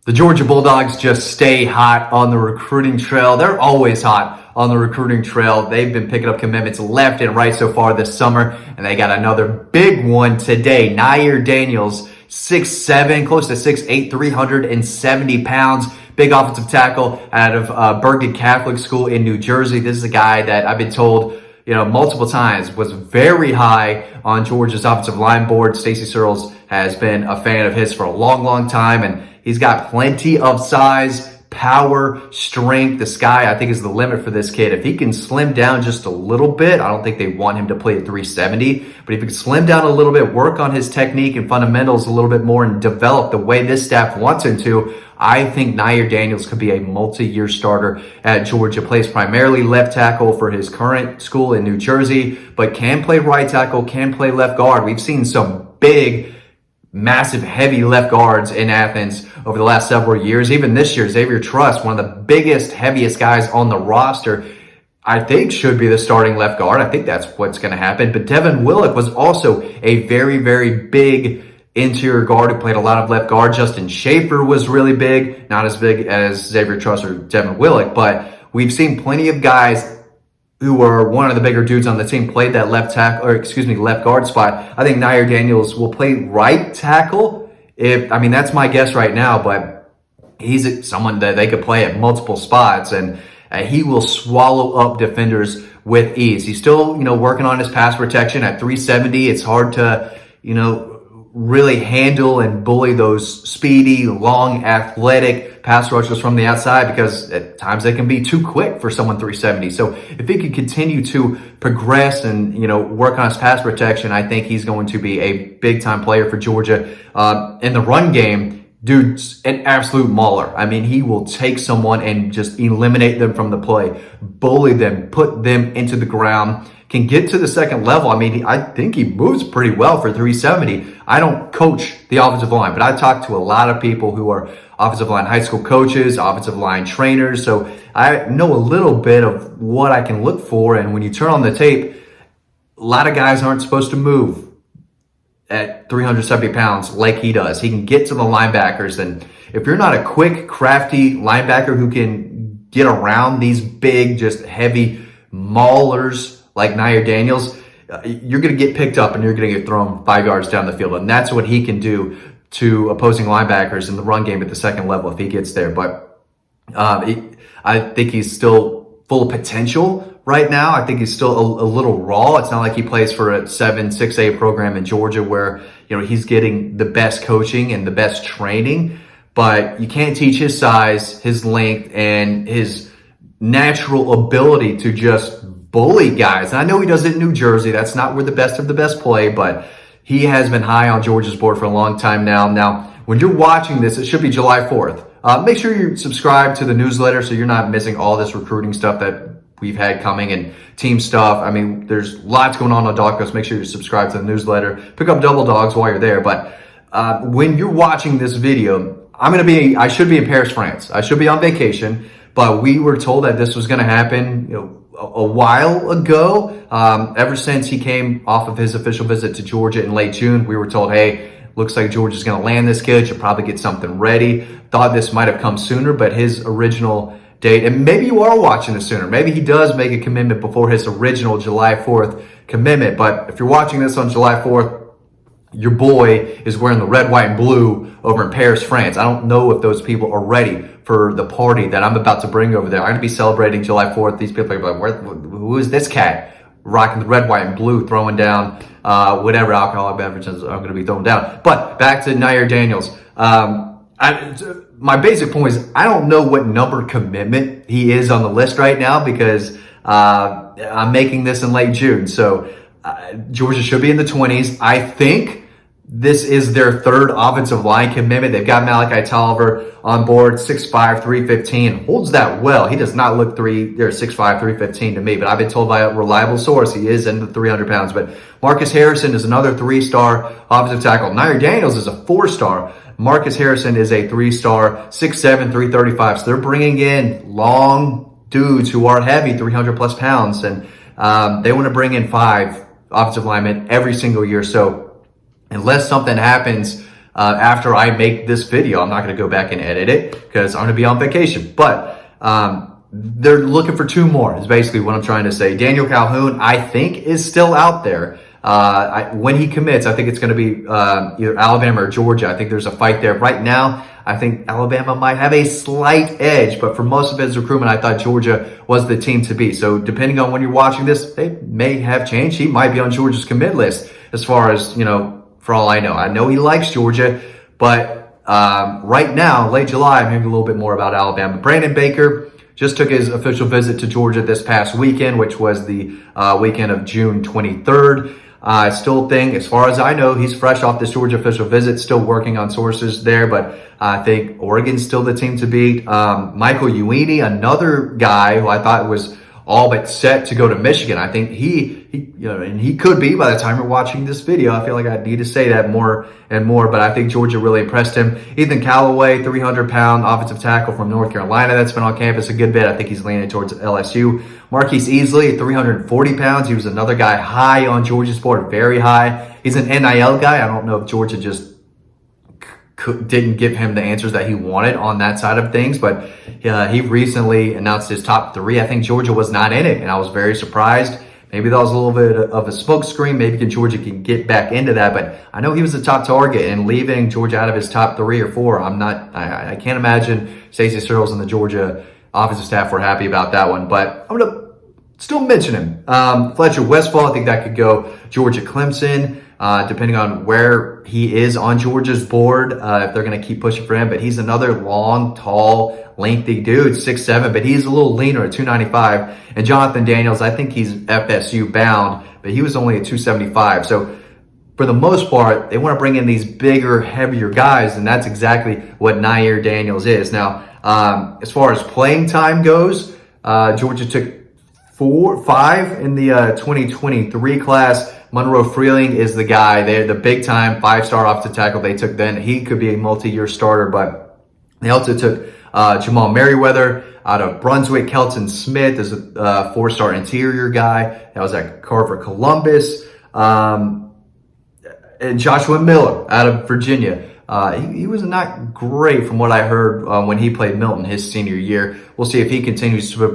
The Georgia Bulldogs just stay hot on the recruiting trail. They're always hot on the recruiting trail. They've been picking up commitments left and right so far this summer, and they got another big one today. Nyier Daniels, 6'7", close to 6'8", 370 pounds. Big offensive tackle out of Bergen Catholic School in New Jersey. This is a guy that I've been told, multiple times was very high on Georgia's offensive line board. Stacy Searles has been a fan of his for a long, long time, and he's got plenty of size, power, strength. The sky, I think, is the limit for this kid. If he can slim down just a little bit, I don't think they want him to play at 370, but if he can slim down a little bit, work on his technique and fundamentals a little bit more and develop the way this staff wants him to, I think Nyier Daniels could be a multi-year starter at Georgia. Plays primarily left tackle for his current school in New Jersey, but can play right tackle, can play left guard. We've seen some big, massive, heavy left guards in Athens over the last several years. Even this year, Xavier Truss, one of the biggest, heaviest guys on the roster, I think should be the starting left guard. I think that's what's going to happen. But Devin Willock was also a very, very big interior guard who played a lot of left guard. Justin Schaefer was really big, not as big as Xavier Truss or Devin Willock, but we've seen plenty of guys who are one of the bigger dudes on the team played that left guard spot. I think Nyier Daniels will play right tackle. That's my guess right now, but he's someone that they could play at multiple spots, and he will swallow up defenders with ease. He's still, working on his pass protection at 370. It's hard to, really handle and bully those speedy, long, athletic pass rushers from the outside, because at times they can be too quick for someone 370. So if he can continue to progress and, work on his pass protection, I think he's going to be a big time player for Georgia. In the run game, dude's an absolute mauler. He will take someone and just eliminate them from the play, bully them, put them into the ground, can get to the second level. I think he moves pretty well for 370. I don't coach the offensive line, but I talk to a lot of people who are offensive line high school coaches, offensive line trainers. So I know a little bit of what I can look for. And when you turn on the tape, a lot of guys aren't supposed to move at 370 pounds like he does. He can get to the linebackers. And if you're not a quick, crafty linebacker who can get around these big, just heavy maulers like Nyier Daniels, you're going to get picked up and you're going to get thrown 5 yards down the field. And that's what he can do to opposing linebackers in the run game at the second level if he gets there. But I think he's still full of potential right now. I think he's still a little raw. It's not like he plays for a 6A program in Georgia where, he's getting the best coaching and the best training. But you can't teach his size, his length, and his natural ability to just bully guys. And I know he does it in New Jersey. That's not where the best of the best play, but he has been high on Georgia's board for a long time now. Now, when you're watching this, it should be July 4th. Make sure you subscribe to the newsletter so you're not missing all this recruiting stuff that we've had coming and team stuff. There's lots going on Dawg Post. Make sure you subscribe to the newsletter. Pick up double dogs while you're there. But when you're watching this video, I should be in Paris, France. I should be on vacation, but we were told that this was going to happen, a while ago. Ever since he came off of his official visit to Georgia in late June, we were told, hey, looks like Georgia's going to land this kid. Should probably get something ready. Thought this might have come sooner, but his original date, and maybe you are watching this sooner. Maybe he does make a commitment before his original July 4th commitment. But if you're watching this on July 4th, your boy is wearing the red, white, and blue over in Paris, France. I don't know if those people are ready for the party that I'm about to bring over there. I'm going to be celebrating July 4th. These people are like, who is this cat rocking the red, white, and blue, throwing down whatever alcoholic beverages I'm going to be throwing down. But back to Nyier Daniels. My basic point is I don't know what number commitment he is on the list right now because I'm making this in late June. So Georgia should be in the 20s. I think this is their third offensive line commitment. They've got Malachi Tolliver on board, 6'5", 315. Holds that well. He does not look 6'5", 315 to me, but I've been told by a reliable source he is in the 300 pounds. But Marcus Harrison is another 3-star offensive tackle. Nyier Daniels is a 4-star. Marcus Harrison is a 3-star, 6'7", 335. So they're bringing in long dudes who are heavy, 300-plus pounds, and they want to bring in 5 offensive linemen every single year. So unless something happens after I make this video. I'm not going to go back and edit it because I'm going to be on vacation. But they're looking for 2 more is basically what I'm trying to say. Daniel Calhoun, I think, is still out there. When he commits, I think it's going to be either Alabama or Georgia. I think there's a fight there. Right now, I think Alabama might have a slight edge, but for most of his recruitment, I thought Georgia was the team to beat. So depending on when you're watching this, they may have changed. He might be on Georgia's commit list as far as, for all I know. I know he likes Georgia, but right now, late July, I'm hearing a little bit more about Alabama. Brandon Baker just took his official visit to Georgia this past weekend, which was the weekend of June 23rd. I still think, as far as I know, he's fresh off this Georgia official visit, still working on sources there, but I think Oregon's still the team to beat. Michael Uini, another guy who I thought was all but set to go to Michigan. I think and he could be by the time you're watching this video. I feel like I need to say that more and more, but I think Georgia really impressed him. Ethan Callaway, 300-pound offensive tackle from North Carolina that's been on campus a good bit. I think he's leaning towards LSU. Marquise Easley, 340 pounds. He was another guy high on Georgia's board, very high. He's an NIL guy. I don't know if Georgia just didn't give him the answers that he wanted on that side of things, but he recently announced his top 3. I think Georgia was not in it, and I was very surprised. Maybe that was a little bit of a smokescreen. Maybe Georgia can get back into that, but I know he was the top target, and leaving Georgia out of his top 3 or 4, I can't imagine Stacey Searles and the Georgia offensive staff were happy about that one, but I'm going to still mention him. Fletcher Westphal, I think that could go Georgia Clemson, depending on where he is on Georgia's board, if they're going to keep pushing for him. But he's another long, tall, lengthy dude, 6'7", but he's a little leaner at 295. And Jonathan Daniels, I think he's FSU bound, but he was only at 275. So for the most part, they want to bring in these bigger, heavier guys, and that's exactly what Nyier Daniels is. Now, as far as playing time goes, Georgia took 5 in the 2023 class. Monroe Freeling is the guy. They're the big-time 5-star offensive tackle they took then. He could be a multi-year starter, but they also took Jamal Merriweather out of Brunswick. Kelton Smith is a 4-star interior guy. That was at Carver Columbus. And Joshua Miller out of Virginia. He was not great from what I heard when he played Milton his senior year. We'll see if he continues to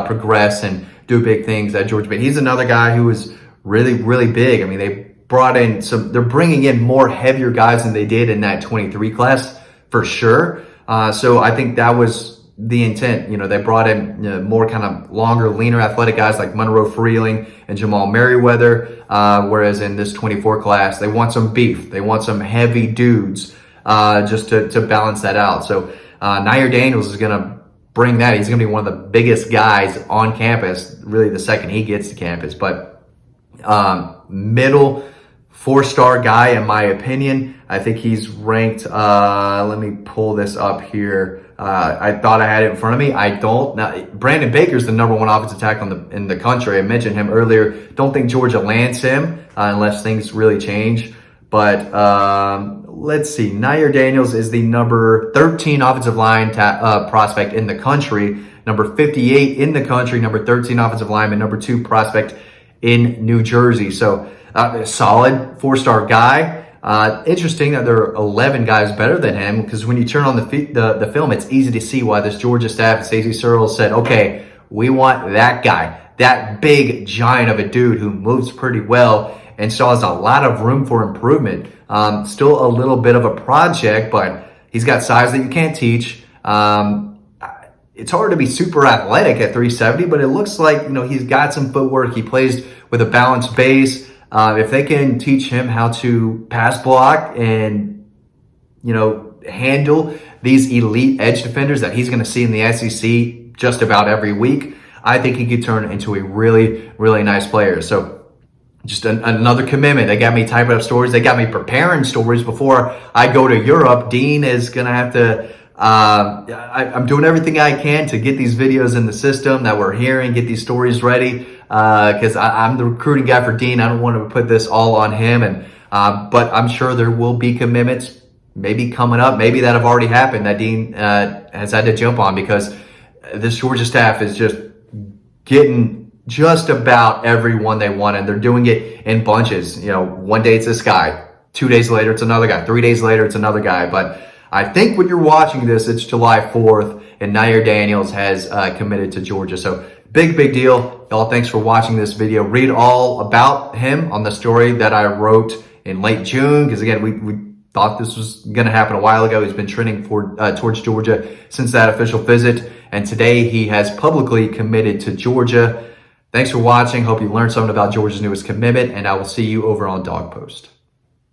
progress and do big things at Georgia. But he's another guy who is really, really big. I mean, they brought in they're bringing in more heavier guys than they did in that 23 class for sure. So I think that was the intent. They brought in more kind of longer, leaner, athletic guys like Monroe Freeling and Jamal Merriweather. Whereas in this 24 class, they want some beef. They want some heavy dudes just to balance that out. So Nyier Daniels is going to bring that. He's going to be one of the biggest guys on campus, really the second he gets to campus. But middle 4-star guy, in my opinion. I think he's ranked, let me pull this up here. I thought I had it in front of me. I don't. Now, Brandon Baker's the number 1 offensive tackle in the country. I mentioned him earlier. Don't think Georgia lands him unless things really change. But let's see. Nyier Daniels is the number 13 offensive line prospect in the country, number 58 in the country, number 13 offensive lineman, number 2 prospect in New Jersey. So a solid 4-star guy. Interesting that there are 11 guys better than him, because when you turn on the film, it's easy to see why this Georgia staff and Stacey Searles said, okay, we want that guy, that big giant of a dude who moves pretty well and still has a lot of room for improvement. Still a little bit of a project, but he's got size that you can't teach. It's hard to be super athletic at 370, but it looks like, he's got some footwork. He plays with a balanced base. If they can teach him how to pass block and, handle these elite edge defenders that he's going to see in the SEC just about every week, I think he could turn into a really, really nice player. So just another commitment. They got me typing up stories. They got me preparing stories before I go to Europe. Dean is going to have to, I'm doing everything I can to get these videos in the system that we're hearing, get these stories ready. Because I'm the recruiting guy for Dean. I don't want to put this all on him, but I'm sure there will be commitments maybe coming up, maybe that have already happened that Dean has had to jump on, because this Georgia staff is just getting just about everyone they want, and they're doing it in bunches. One day it's this guy, 2 days later, it's another guy. 3 days later, it's another guy. But I think when you're watching this, it's July 4th, and Nyier Daniels has committed to Georgia. So big deal. Y'all, thanks for watching this video. Read all about him on the story that I wrote in late June, because again, we thought this was going to happen a while ago. He's been trending towards Georgia since that official visit, and today he has publicly committed to Georgia. Thanks for watching. Hope you learned something about Georgia's newest commitment, and I will see you over on Dawg Post.